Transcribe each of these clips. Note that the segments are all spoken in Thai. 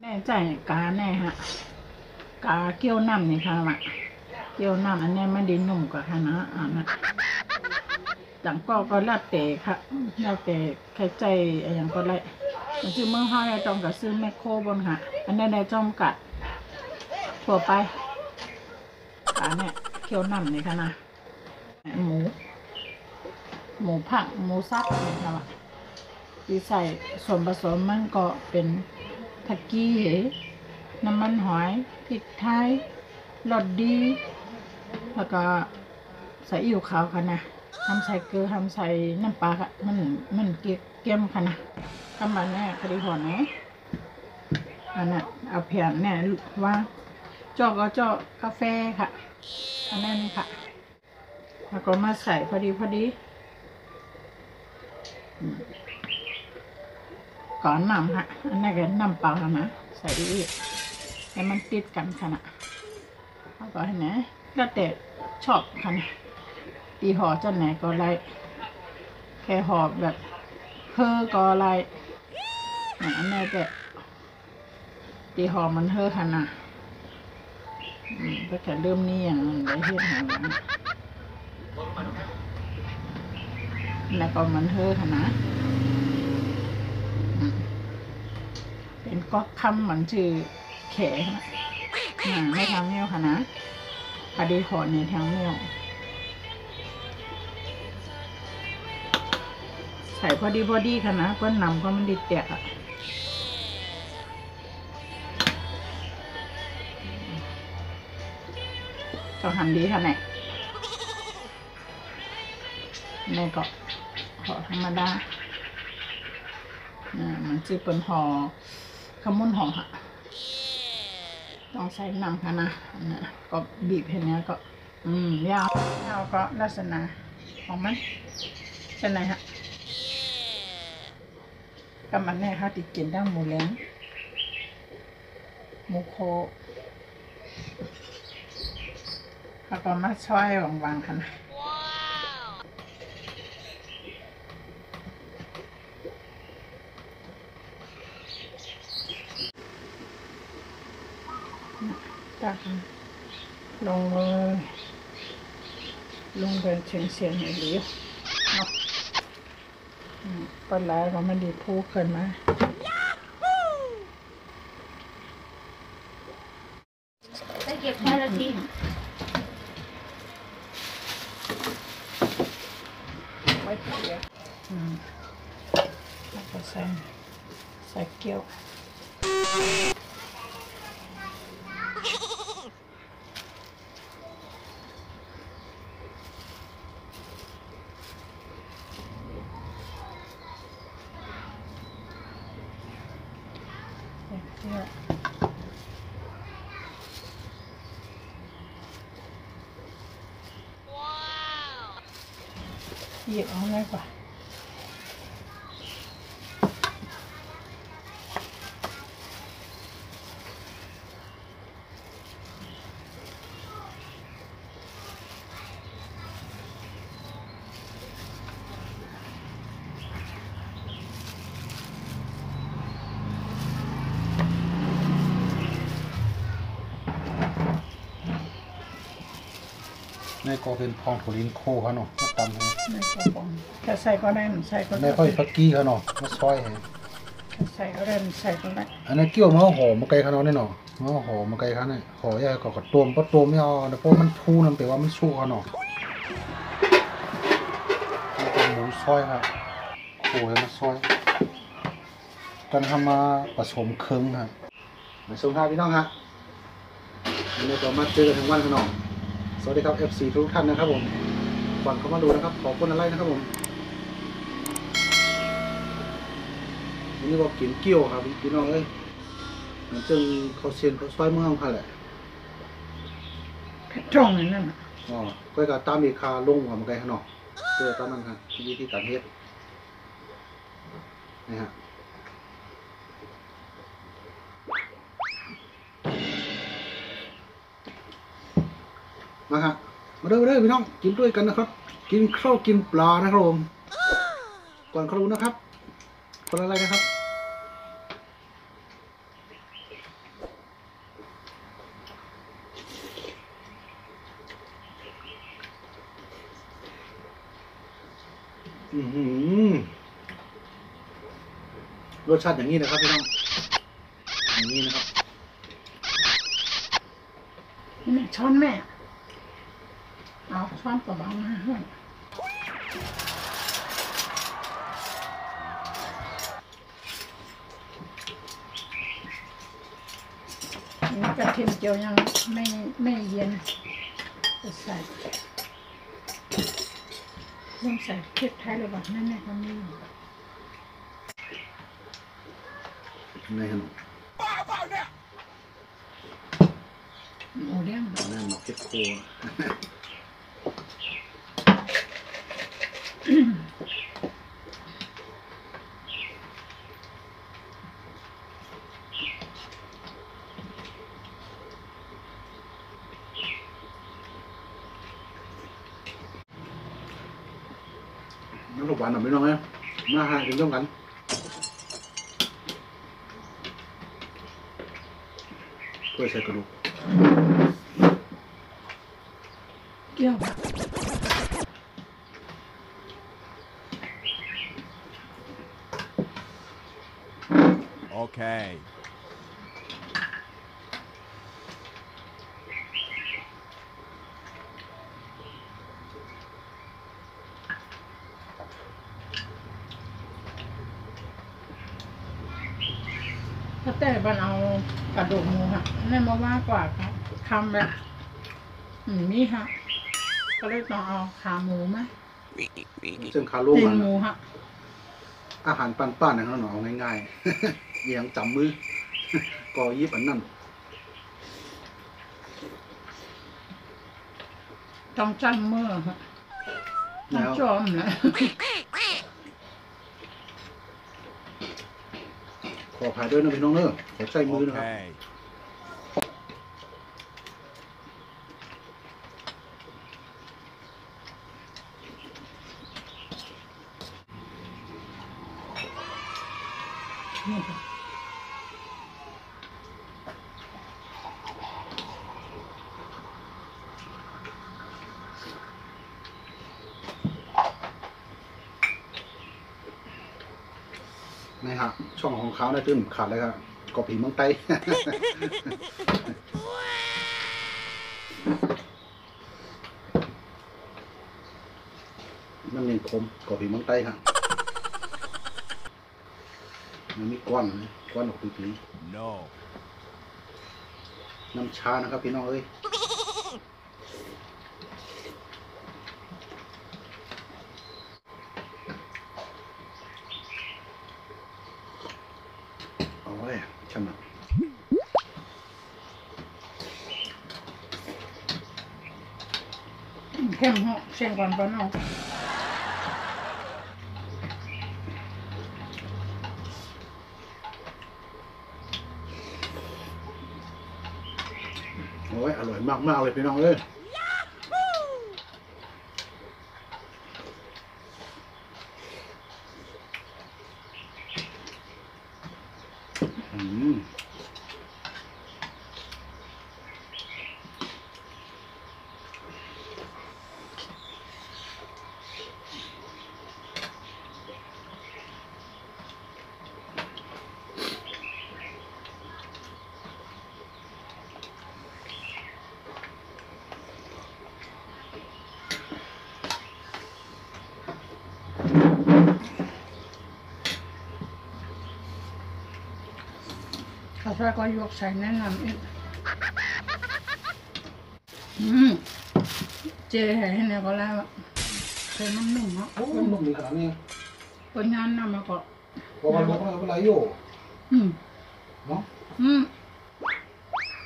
แน่ใจกาแน่ฮะกาเกี่ยวน้ำนี่ค่ะละเกี่ยวน้ำอันนี้มันดีนุ่มกว่าค่ะนะนะจังก็แล้วแต่ค่ะแล้วแต่ใครใจอย่างก็ได้มันซื้อเมืองไทยจองกับซื้อแมคโครบนค่ะอันนี้ได้จอมกัดทั่วไปกาเนี่ยเกี่ยวน้ำนี่ค่ะนะหมูผักหมูสับนี่ค่ะละที่ใส่ส่วนผสมมันก็เป็นผักกี้น้ำมันหอยพริกไทยรสดีแล้วก็ใส่อิ่วขาวค่ะนะทำใส่เกลือทำใส่น้ำปลาค่ะมันเกี่ยมค่ะนะกำมันแน่คดีห่อนะอันนั้นเอาแผ่นเนี่ยว่าจอกก็จอกกาแฟค่ะอันนั้นค่ะแล้วก็มาใส่พอดีก่อนน้ำค่ะอันนี้ก็น้ำเปล่าค่ะนะใส่อีกให้มันติดกันค่ะนะแล้วก็ให้นะแล้วแต่ชอบค่ะนะตีห่อจะไหนก็ไรแค่ห่อแบบเพ้อก็ไรอันนี้แต่ตีห่อมันเพ้อค่ะนะก็แค่เริ่มนี่อย่างนั้นได้เห็นหางแล้วก็มันเพ้อค่ะนะเป็นก๊อกคำเหมือนชื่อแขนะไม่ทางเนี้ยค่ะนะพอดีห่อในทางเนี้ยใส่พอดีค่ะนะเพื่อนนำก็มันดิแตกอ่ะต้องทำดีค่ะเนี่ยนี่ก็ห่อธรรมดามันจะเป็นห่อขมุนห่อค่ะต้องใส่น้ำค่ะนะก็บีบเห็นเนี้ยก็ยาวก็ลักษณะของมันเป็นไงฮะกับมันเนี่ยค่ะติดกินได้หมูเล้งหมูโคแล้วก็มาช่วยวางๆค่ะนะตักลงเลยลงเป็นเฉียงๆอย่างนี้เนาะปลาก็มันดีพูขึ้นมาไปเก็บแค่ละทีไว้เกี่ยวแล้วก็ใส่เกี๊ยวหยิบเอาเลยกว่าในก็เป็นพองโถลินโคเขาเนาะมาตำให้ในกระป๋องแค่ใส่ก็ได้ใส่ก็ได้ในค่อยฟักกี้เขาเนาะมาซอยให้แค่ใส่ก็ได้ใส่ก็ได้อันนี้เกี่ยวมาหอมมาไกลเขาเนาะเนาะมาหอมมาไกลเขาเนี่ยหอใหญ่ก็กระต้มก็ต้มไม่เอาเพราะมันทูนั่นแปลว่ามันสู้เขาเนาะหมูซอยครับโอ้ยมาซอยกันทำมาผสมเครื่องครับมาส่งท้ายพี่น้องฮะวันนี้ก็มาเจอกันทั้งวันกันเนาะสวัสดีครับ FC ทุกท่านนะครับผมก่อนเข้ามาดูนะครับขอบคุณอะไรนะครับผมวันนี้บอกกินเกี่ยวครับพี่น้องเอ้ยมันจึงเขาเชียนเขาซอยเมืองค่ะแหละ จ้องนั่นน่ะอ๋อก็จะตามอีกคาลงหัวมันไกลข้างนอกเพื่อตามนั้นครับวิธีการเฮ็ดนี่ฮะมาครับมาเด้อพี่น้องกินด้วยกันนะครับกินข้าวกินปลานะครับผมก่อนเขารู้นะครับคนอะไรนะครับ รสชาติอย่างนี้นะครับพี่น้องอย่างนี้นะครับ นี่แม่ช้อนแม่เอาช้อนกระบังมาให้นี่กระเทียมเจียวยังไม่เย็นจะใส่ต้องใส่พริกไทยหรือเปล่านั่นแหละก็มี ในขนม หมูเด้ง แน่นหมกเก็ดโคน้ำลูกหวานหน่อยไม่น้องนะมาหาถึงต้องกันเพื่อใส่กระดูก เกี่ยว Okay. ถ้าแต่บ้านเอากระดูกหมูค่ะนั่นมาว่ากว่าครับคำแบบนี่ฮะก็เลยต้องเอาขาหมูไหม ซึ่งคาโร่ ตีน มัน หมูฮะ อาหารปั้นๆนะครับหนอง่ายๆ อย่างจำมือ ก่อยิบอันนั่น ต้องจังเมื่อฮะต้อง แล้ว จอมนะ ขอพายด้วยนะพี่น้องเนอะขอใช้มือนะครับ Okay. นี่ค่ะ นี่ฮะช่องของเขาได้ตื้นขาดเลยครับกอผีเมืองไต้ มันมีคมกอผีเมืองไต้ครับมันมีก้อนนะก้อนออกปี No. ๆน้ำชานะครับพี่น้องเอ้ยเอาไว้ช่ำหนัก เข้มเหาะเชียงก่อนปะน้อง โอ้ยอร่อยมากๆเลยพี่น้องเอ้ยอืมข้าวซอยก็ยกใส่แนะนำอีกเจให้เนี่ยก็แล้วเคยมันนุ่มเนาะ โอ้ยนุ่มดีขนาดนี้ คนงานนำมาก็ พอมันลงแล้วเป็นไรอยู่ เนาะ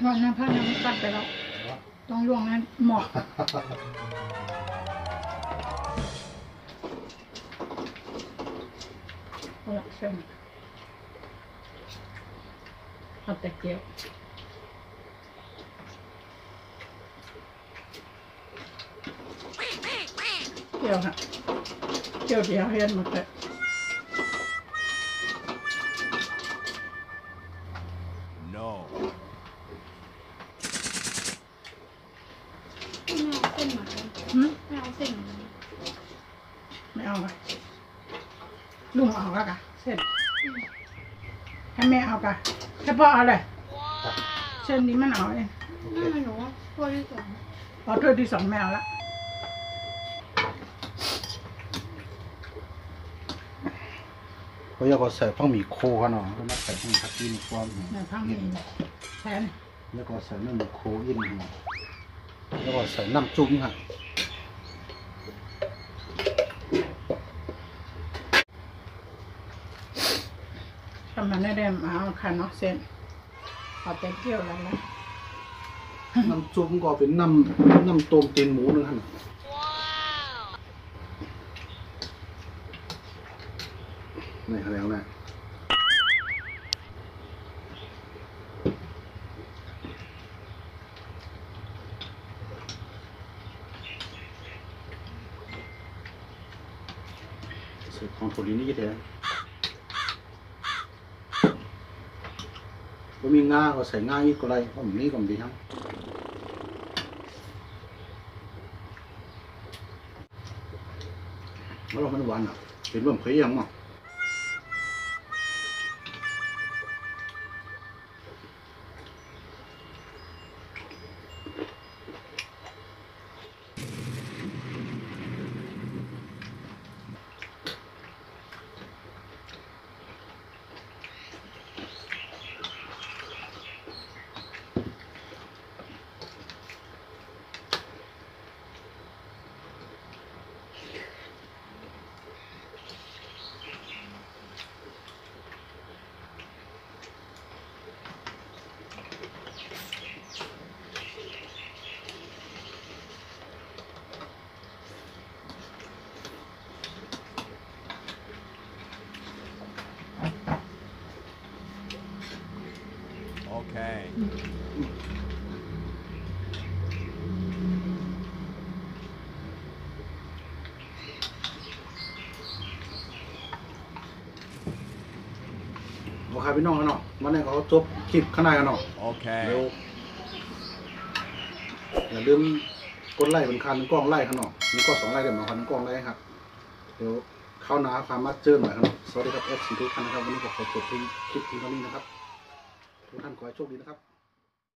วันนั้นพระน้ำตัดไปแล้วต้องล่วงนั้นหมอกเอาละเส้นเอาแต่เกี๊ยวเกี๊ยวค่ะเกี๊ยวเดียวเห็นหมดเลย No. ไม่เอาเส้นหมา หืม ไม่เอาเส้นหมา ไม่เอาค่ะ ลุงเอากะเส้นให้แม่เอากะให้พ่อเอาเลยเส้นนี้มันเอาเอง ไม่หนูพวกที่สอง เอาถ้วยที่2แมวละ เขาอยากใส่ผักหมี่โคกันเนาะแล้วมาใส่ผักผักกินความ ในพังมีแทน แล้วก็ใส่น้ำโคอินแล้วก็ใส่น้ำจุ้มฮะ ทำมันได้เอาค่ะเนาะเส้นเอาแต่เกี่ยวแล้วนะ น้ำจุ้มก็เป็นน้ำต้มตีนหมูนึงฮะนี่อะไรเอาเนี่ยใส่ของถั่วลินนี่แท้ก็มีง่าก็ใส่ง่าอีกก็ไรเพราะมันนี่ก็ดีครับแล้วมันหวานอ่ะเป็นแบบเคยยังมั้งOkay. โอเคพี่น้องกันเนาะวันนี้เขาจบคลิปข้างในกันเนาะ Okay. เดี๋ยวอย่าลืมกดไลค์เป็นคันกล้องไลค์ข้างนอกมีก็2ไลค์เดี๋ยวมาคันกล้องไลค์ครับเดี๋ยวเข้าหนาความมาเจอหน่อยครับสวัสดีครับ FC ทุกท่านนะครับวันนี้ผมขอจบคลิปเพียงเท่านี้นะครับทุกท่านขอให้โชคดีนะครับ